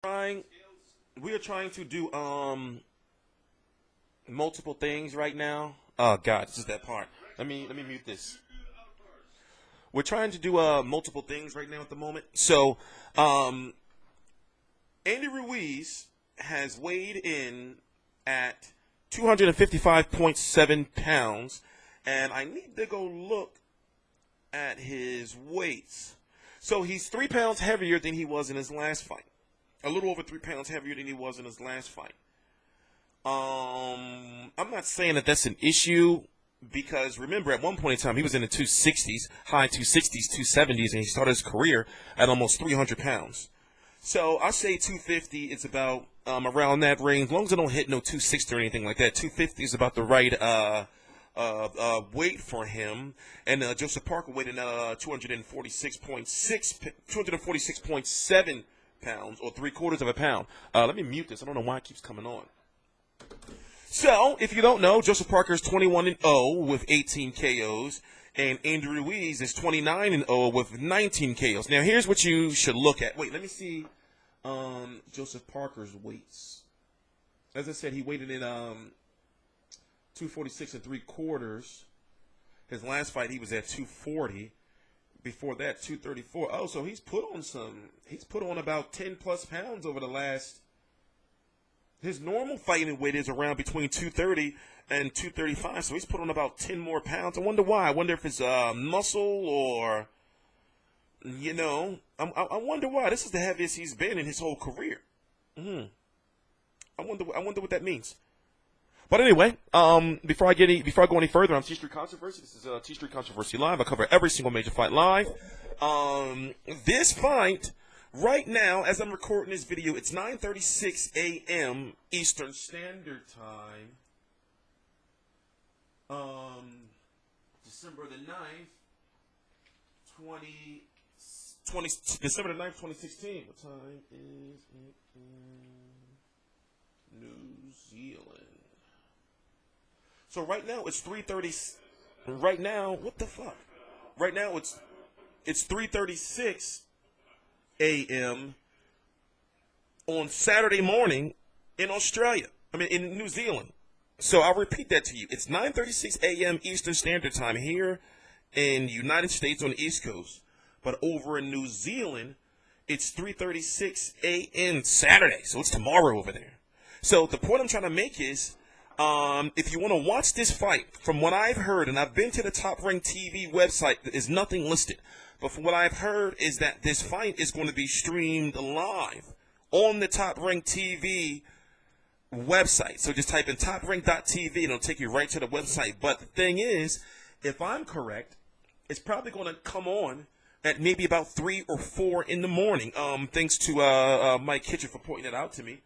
trying we are trying to do multiple things right now. Oh God, this is that part. Let me mute this. We're trying to do multiple things right now at the moment. So, um, Andy Ruiz has weighed in at 255.7 pounds, and I need to go look at his weights. So he's 3 pounds heavier than he was in his last fight. A little over 3 pounds heavier than he was in his last fight. I'm not saying that that's an issue because remember, at one point in time, he was in the 260s, high 260s, 270s, and he started his career at almost 300 pounds. So I say 250 is about around that range. As long as I don't hit no 260 or anything like that, 250 is about the right weight for him. And Joseph Parker weighed in 246.7 pounds, or 3/4 of a pound. Let me mute this. I don't know why it keeps coming on. So, if you don't know, Joseph Parker is 21-0 with 18 KOs, and Andrew Ruiz is 29-0 with 19 KOs. Now, here's what you should look at. Wait, let me see Joseph Parker's weights. As I said, he weighed in 246 3/4. His last fight, he was at 240. Before that, 234. Oh, so he's put on about 10 plus pounds over the last. His normal fighting weight is around between 230 and 235, so he's put on about 10 more pounds. I wonder why. I wonder if it's muscle or, I wonder why. This is the heaviest he's been in his whole career. I wonder what that means. But anyway, before I go any further, I'm TstreeT Controversy. This is TstreeT Controversy Live. I cover every single major fight live. This fight. Right now, as I'm recording this video, it's 9:36 a.m. Eastern Standard Time. December the 9th, 2016. What time is it in New Zealand? So right now it's 3:30. Right now, what the fuck? Right now it's 3:36 a.m. on Saturday morning in Australia. In New Zealand. So I'll repeat that to you. It's 9:36 a.m. Eastern Standard Time here in the United States on the East Coast. But over in New Zealand, it's 3:36 a.m. Saturday. So it's tomorrow over there. So the point I'm trying to make is, if you want to watch this fight, from what I've heard, and I've been to the Top Rank TV website, there is nothing listed. But from what I've heard is that this fight is going to be streamed live on the Top Rank TV website. So just type in toprank.tv and it'll take you right to the website. But the thing is, if I'm correct, it's probably going to come on at maybe about 3 or 4 in the morning. Thanks to Mike Kitchen for pointing that out to me.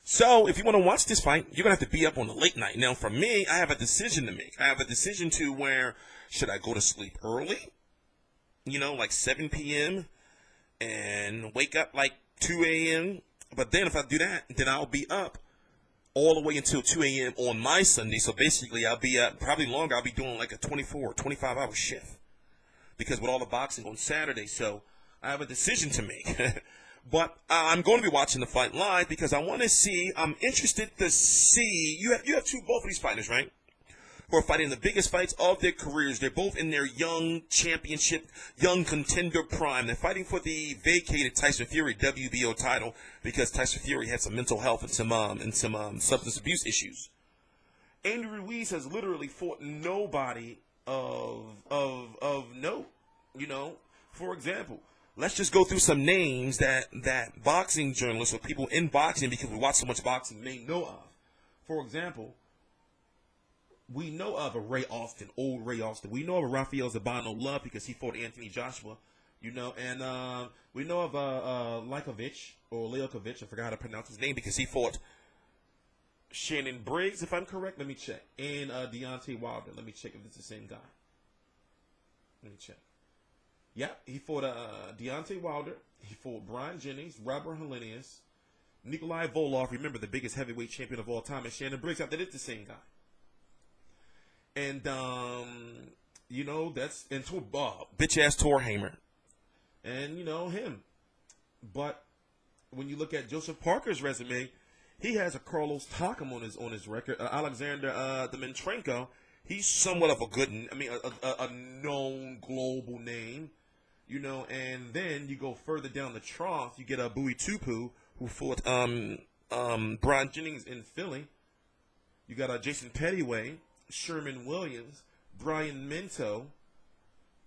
So if you want to watch this fight, you're going to have to be up on the late night. Now, for me, I have a decision to make. I have a decision to where, should I go to sleep early, like 7 p.m., and wake up like 2 a.m.? But then if I do that, then I'll be up all the way until 2 a.m. on my Sunday. So basically, I'll be up probably longer. I'll be doing like a 24 or 25-hour shift because with all the boxing on Saturday. So I have a decision to make. But I'm going to be watching the fight live because I want to see. I'm interested to see. You have both of these fighters, right? Who are fighting the biggest fights of their careers. They're both in their young championship, young contender prime. They're fighting for the vacated Tyson Fury WBO title because Tyson Fury had some mental health and some substance abuse issues. Andy Ruiz has literally fought nobody of note. For example, let's just go through some names that boxing journalists or people in boxing, because we watch so much boxing, may know of. For example, we know of a Ray Austin, old Ray Austin. We know of a Rafael Zabano Love because he fought Anthony Joshua, and we know of Lajkovic, or Leokovic, I forgot how to pronounce his name, because he fought Shannon Briggs, if I'm correct. Let me check. And Deontay Wilder. Let me check if it's the same guy. Let me check. Yeah, he fought Deontay Wilder. He fought Brian Jennings, Robert Helenius, Nikolai Volkov, remember the biggest heavyweight champion of all time, and Shannon Briggs. After that, it's the same guy. And, that's, and bitch-ass Torhammer. And, him. But when you look at Joseph Parker's resume, he has a Carlos Takam on his record. Alexander Dimitrenko. He's somewhat of a good, a known global name, And then you go further down the trough, you get a Bowie Tupu who fought Brian Jennings in Philly. You got Jason Pettyway, Sherman Williams, Brian Minto.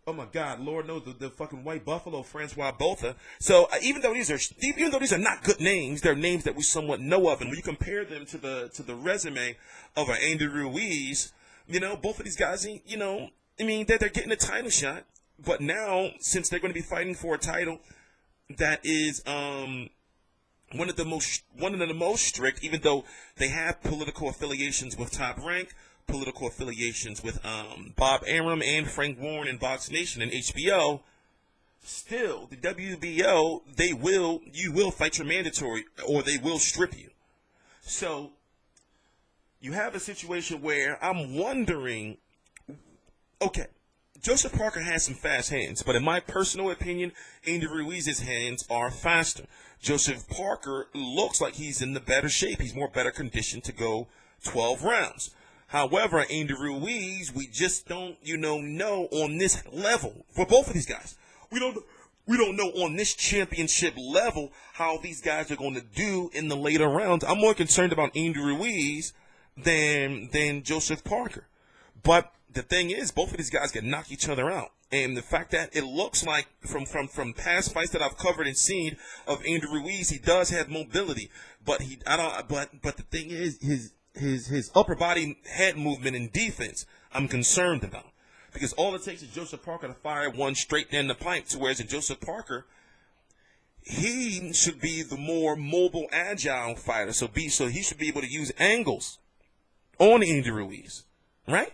Oh my God, Lord knows the fucking White Buffalo, Francois Botha. So even though these are not good names, they're names that we somewhat know of, and when you compare them to the resume of Andy Ruiz, both of these guys, they're getting a title shot, but now since they're going to be fighting for a title that is one of the most strict, even though they have political affiliations with Top Rank, political affiliations with Bob Arum and Frank Warren and Box Nation and HBO, still the WBO, you will fight your mandatory or they will strip you. So you have a situation where I'm wondering, okay, Joseph Parker has some fast hands, but in my personal opinion, Andy Ruiz's hands are faster. Joseph Parker looks like he's in the better shape. He's more better conditioned to go 12 rounds. However, Andy Ruiz, we just don't, know on this level for both of these guys. We don't know on this championship level how these guys are going to do in the later rounds. I'm more concerned about Andy Ruiz than Joseph Parker. But the thing is, both of these guys can knock each other out. And the fact that it looks like from past fights that I've covered and seen of Andy Ruiz, he does have mobility, but the thing is, his upper body head movement and defense, I'm concerned about. Because all it takes is Joseph Parker to fire one straight down the pipe, to whereas in Joseph Parker, he should be the more mobile, agile fighter. So he should be able to use angles on Andy Ruiz, right?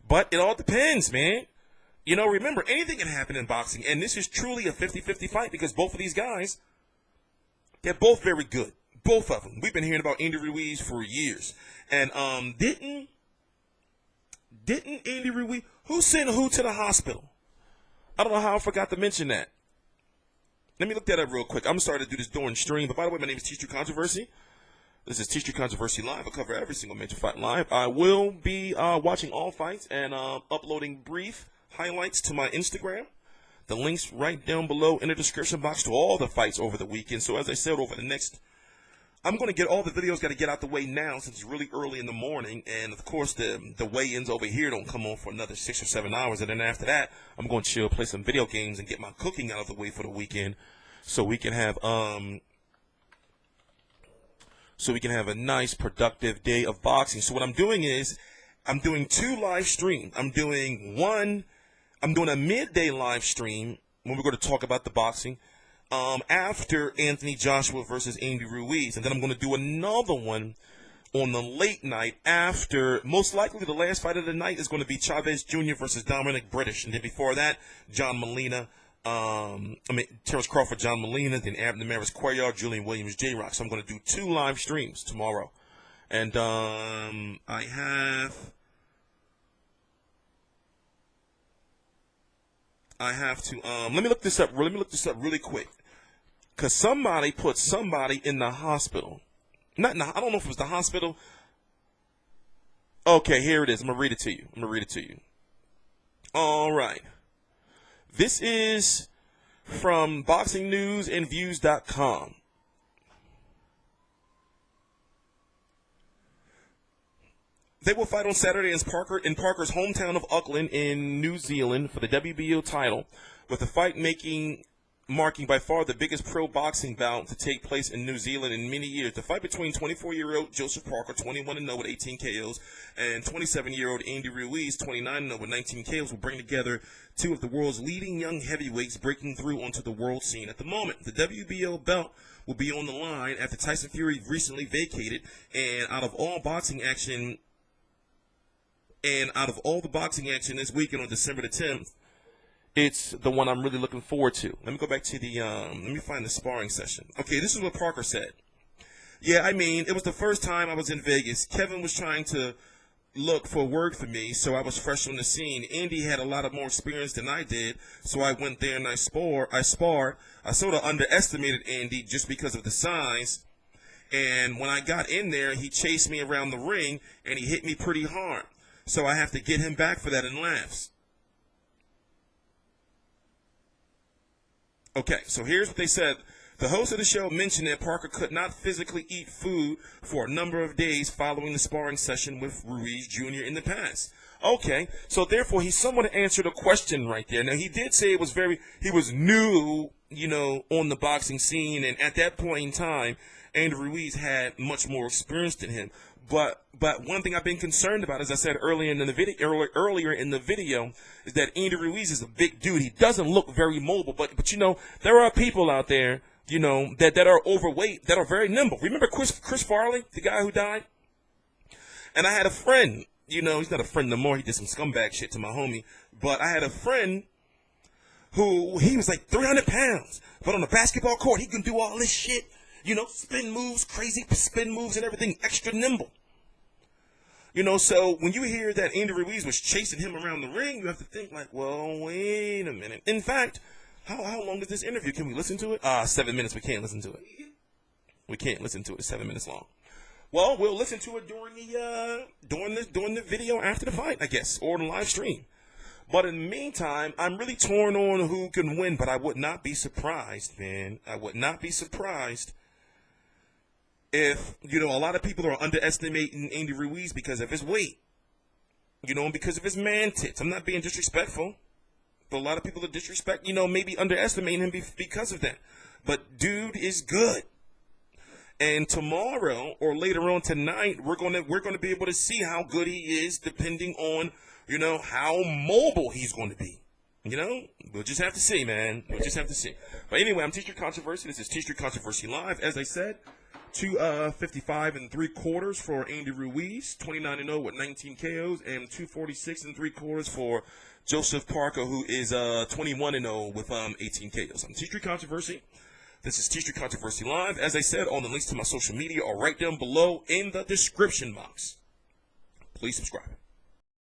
But it all depends, man. Remember, anything can happen in boxing, and this is truly a 50-50 fight because both of these guys, they're both very good. Both of them. We've been hearing about Andy Ruiz for years. And didn't Andy Ruiz, who sent who to the hospital? I don't know how I forgot to mention that. Let me look that up real quick. I'm starting to do this during stream. But by the way, my name is TstreeT Controversy. This is TstreeT Controversy Live. I cover every single major fight live. I will be watching all fights and uploading brief highlights to my Instagram. The link's right down below in the description box to all the fights over the weekend. So as I said, over the next, I'm going to get all the videos, got to get out the way now since it's really early in the morning. And, of course, the weigh-ins over here don't come on for another 6 or 7 hours. And then after that, I'm going to chill, play some video games, and get my cooking out of the way for the weekend so we can have a nice, productive day of boxing. So what I'm doing is I'm doing 2 live streams. I'm doing a midday live stream when we're going to talk about the boxing. After Anthony Joshua versus Andy Ruiz. And then I'm going to do another one on the late night after, most likely the last fight of the night is going to be Chavez Jr. versus Dominic British. And then before that, Terrence Crawford, John Molina, then Abner Maris Cuellar, Julian Williams, J-Rock. So I'm going to do 2 live streams tomorrow. And I have to, let me look this up really quick. Because somebody put somebody in the hospital. I don't know if it was the hospital. Okay, here it is. I'm going to read it to you. All right. This is from BoxingNewsAndViews.com. They will fight on Saturday in Parker's hometown of Auckland in New Zealand for the WBO title, with the fight marking by far the biggest pro boxing bout to take place in New Zealand in many years. The fight between 24-year-old Joseph Parker, 21-0 with 18 KOs, and 27-year-old Andy Ruiz, 29-0 with 19 KOs, will bring together 2 of the world's leading young heavyweights breaking through onto the world scene at the moment. The WBO belt will be on the line after Tyson Fury recently vacated, and out of all the boxing action this weekend on December the 10th, it's the one I'm really looking forward to. Let me go back to let me find the sparring session. Okay, this is what Parker said. Yeah, it was the first time I was in Vegas. Kevin was trying to look for work for me, so I was fresh on the scene. Andy had a lot of more experience than I did, so I went there and I sparred. I sort of underestimated Andy just because of the size. And when I got in there, he chased me around the ring, and he hit me pretty hard. So I have to get him back for that in laughs. Okay, so here's what they said. The host of the show mentioned that Parker could not physically eat food for a number of days following the sparring session with Ruiz Jr. in the past. Okay, so therefore he somewhat answered a question right there. Now, he did say he was new, on the boxing scene, and at that point in time, Andy Ruiz had much more experience than him. But one thing I've been concerned about, as I said earlier in the video, is that Andy Ruiz is a big dude. He doesn't look very mobile, but there are people out there, that are overweight, that are very nimble. Remember Chris Farley, the guy who died? And I had a friend, he's not a friend no more. He did some scumbag shit to my homie. But I had a friend who, he was like 300 pounds. But on the basketball court, he can do all this shit. Spin moves, crazy spin moves and everything, extra nimble. So when you hear that Andy Ruiz was chasing him around the ring, you have to think like, well, wait a minute. In fact, how long is this interview? Can we listen to it? 7 minutes. We can't listen to it. We can't listen to it. It's 7 minutes long. Well, we'll listen to it during the video after the fight, I guess, or the live stream. But in the meantime, I'm really torn on who can win, but I would not be surprised, man. I would not be surprised if, a lot of people are underestimating Andy Ruiz because of his weight, and because of his man tits. I'm not being disrespectful, but a lot of people are maybe underestimating him because of that. But dude is good. And tomorrow or later on tonight, we're gonna be able to see how good he is, depending on, how mobile he's going to be. We'll just have to see, man. We'll just have to see. But anyway, I'm TstreeT Controversy. This is TstreeT Controversy Live. As I said, 255 3/4 for Andy Ruiz, 29-0 with 19 KOs, and 246 3/4 for Joseph Parker, who is 21-0 with 18 KOs. I'm TstreeT Controversy. This is TstreeT Controversy Live. As I said, all the links to my social media are right down below in the description box. Please subscribe.